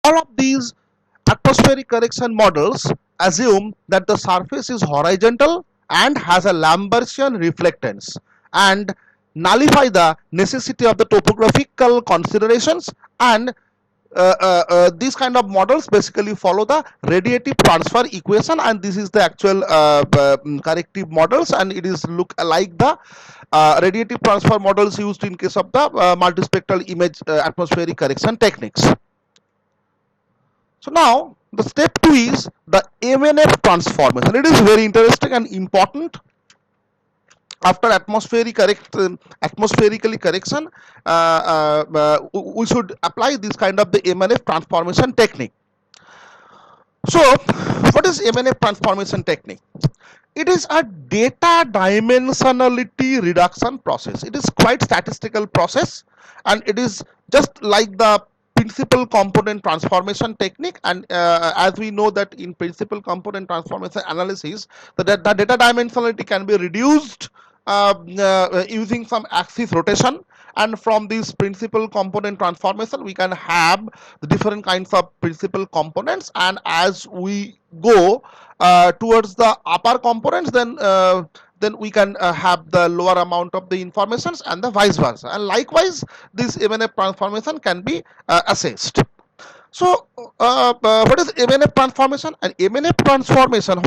All of these atmospheric correction models assume that the surface is horizontal and has a Lambertian reflectance and nullify the necessity of the topographical considerations, and these kind of models basically follow the radiative transfer equation, and this is the actual corrective models, and it is look like the radiative transfer models used in case of the multispectral image atmospheric correction techniques. So now the step 2 is the MNF transformation. It is very interesting and important. After atmospheric atmospherically correction, we should apply this kind of the MNF transformation technique. So what is MNF transformation technique? It is a data dimensionality reduction process. It is quite statistical process, and it is just like the principal component transformation technique. And as we know that in principal component transformation analysis, the data dimensionality can be reduced using some axis rotation, and from this principal component transformation we can have the different kinds of principal components, and as we go towards the upper components, then we can have the lower amount of the informations, and the vice versa, and likewise this MNF transformation can be assessed. So what is MNF transformation? And MNF transformation,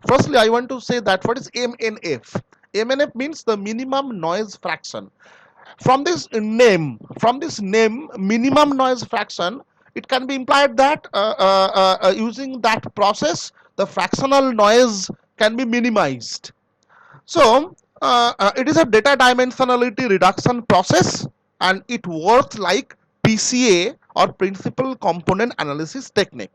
firstly I want to say that what is MNF? MNF means the minimum noise fraction. From this name minimum noise fraction, it can be implied that using that process the fractional noise can be minimized. So it is a data dimensionality reduction process, and it works like PCA or principal component analysis technique.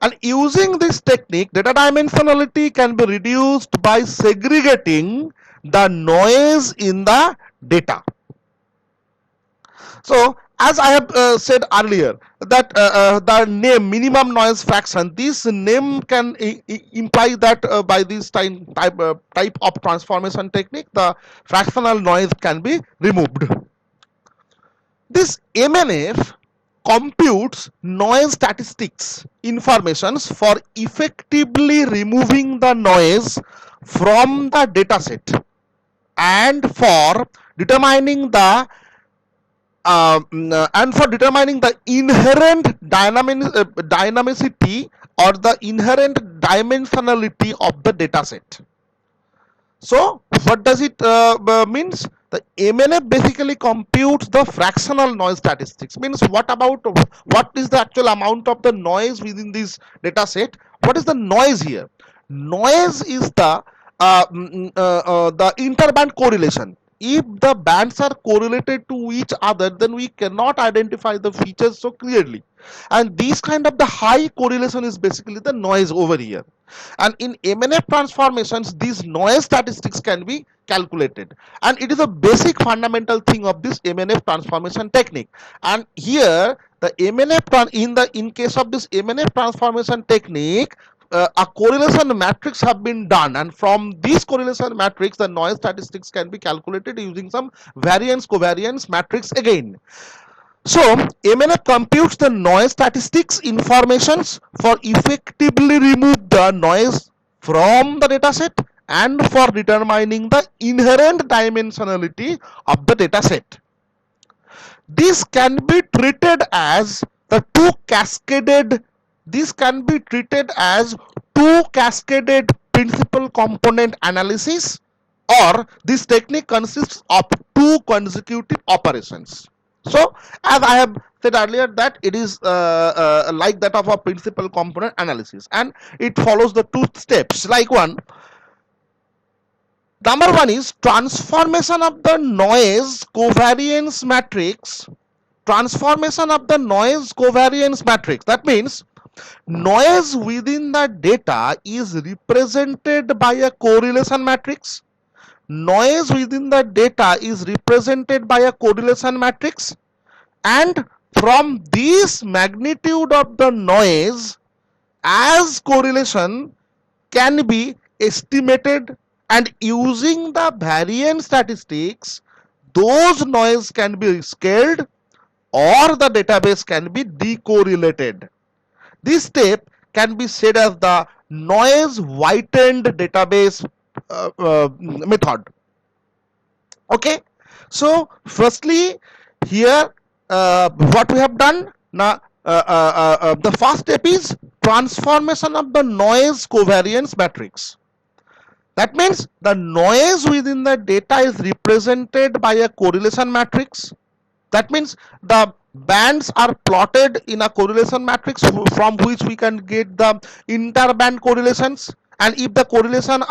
And using this technique, data dimensionality can be reduced by segregating the noise in the data. So as I have said earlier that the name minimum noise fraction, this name can imply that by this type of transformation technique the fractional noise can be removed. This MNF computes noise statistics informations for effectively removing the noise from the dataset, and for determining the inherent dynamicity or the inherent dimensionality of the dataset. So what does it means? The MNF basically computes the fractional noise statistics. Means what is the actual amount of the noise within this data set? What is the noise here? Noise is the interband correlation. If the bands are correlated to each other, then we cannot identify the features so clearly, and this kind of the high correlation is basically the noise over here. And in MNF transformations, these noise statistics can be calculated, and it is a basic fundamental thing of this MNF transformation technique. And here the in case of this MNF transformation technique, a correlation matrix have been done, and from this correlation matrix the noise statistics can be calculated using some variance covariance matrix again. So MNF computes the noise statistics informations for effectively remove the noise from the dataset, and for determining the inherent dimensionality of the dataset. This can be treated as the two cascaded principal component analysis, or this technique consists of two consecutive operations. So as I have said earlier that it is like that of a principal component analysis, and it follows the two steps. Like number one is transformation of the noise covariance matrix. That means noise within the data is represented by a correlation matrix. And from this magnitude of the noise, as correlation can be estimated, and using the variance statistics those noise can be scaled or the database can be decorrelated. This step can be said as the noise whitened database method. Okay, so firstly here what we have done now, the first step is transformation of the noise covariance matrix. That means the noise within the data is represented by a correlation matrix. That means the bands are plotted in a correlation matrix from which we can get the interband correlations, and if the correlation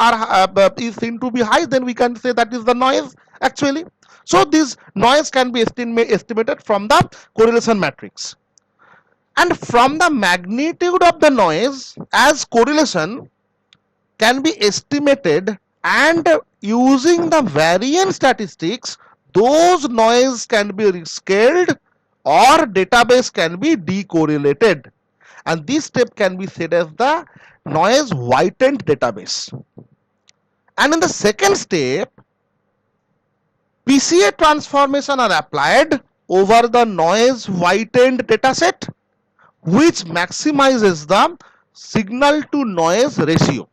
is seen to be high, then we can say that is the noise actually. So this noise can be estimated from the correlation matrix, and from the magnitude of the noise as correlation can be estimated, and using the variance statistics those noise can be rescaled or database can be decorrelated, and this step can be said as the noise whitened database. And in the second step, PCA transformation are applied over the noise whitened dataset, which maximizes the signal to noise ratio.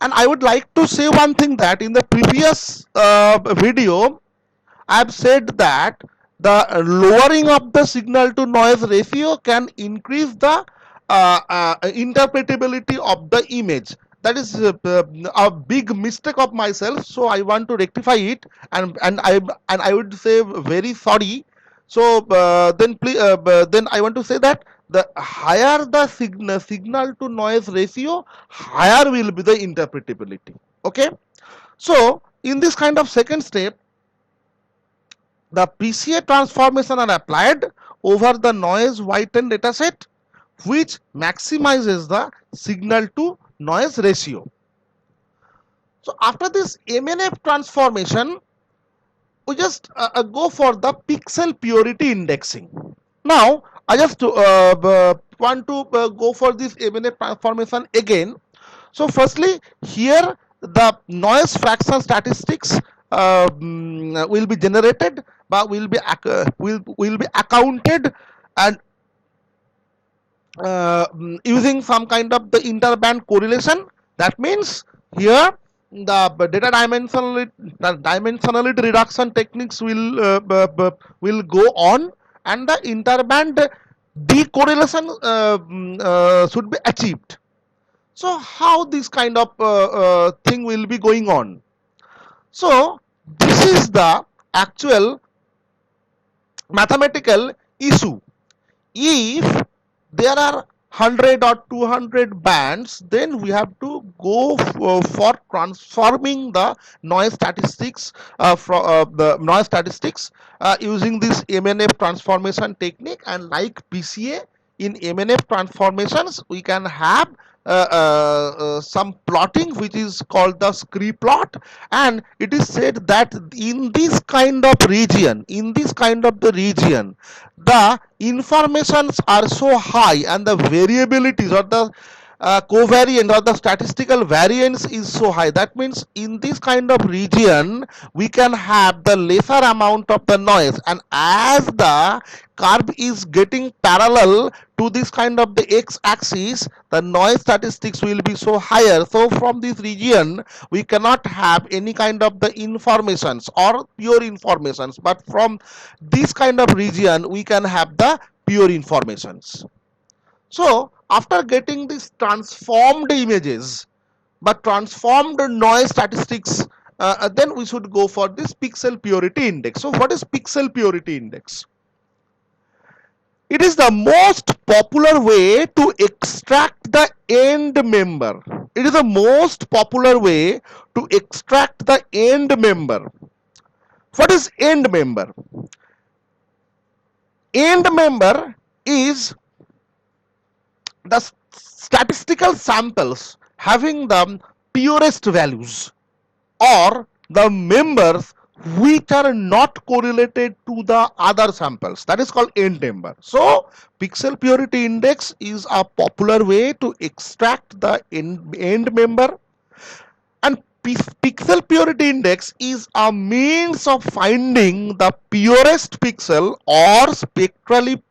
And I would like to say one thing, that in the previous video I have said that the lowering of the signal to noise ratio can increase the interpretability of the image. That is a big mistake of myself, so I want to rectify it, and I would say very sorry. So then I want to say that the higher the signal to noise ratio, higher will be the interpretability. Okay, so in this kind of second step, the PCA transformation are applied over the noise whitened dataset, which maximizes the signal to noise ratio. So after this MNF transformation, we just go for the pixel purity indexing. Now I just want to go for this MNF transformation again. So firstly, here the noise fraction statistics will be generated, but will be accounted, and using some kind of the interband correlation. That means here the data dimensionality reduction techniques will go on, and the interband decorrelation should be achieved. So how this kind of thing will be going on? So this is the actual mathematical issue. If there are 100 or 200 bands, then we have to go for transforming the noise statistics using this MNF transformation technique. And like PCA, in MNF transformations we can have some plotting which is called the scree plot, and it is said that in this kind of region, the informations are so high and the variabilities or the covariance or the statistical variance is so high. That means in this kind of region we can have the lesser amount of the noise, and as the curve is getting parallel to this kind of the x-axis, the noise statistics will be so higher. So from this region we cannot have any kind of the informations or pure informations, but from this kind of region we can have the pure informations. So after getting these transformed images but transformed noise statistics, then we should go for this pixel purity index. So what is pixel purity index? It is the most popular way to extract the end member. It is the most popular way to extract the end member. What is end member? End member is the statistical samples having the purest values, or the members which are not correlated to the other samples. That is called end member. So pixel purity index is a popular way to extract the end member, and Pixel purity index is a means of finding the purest pixel or spectrally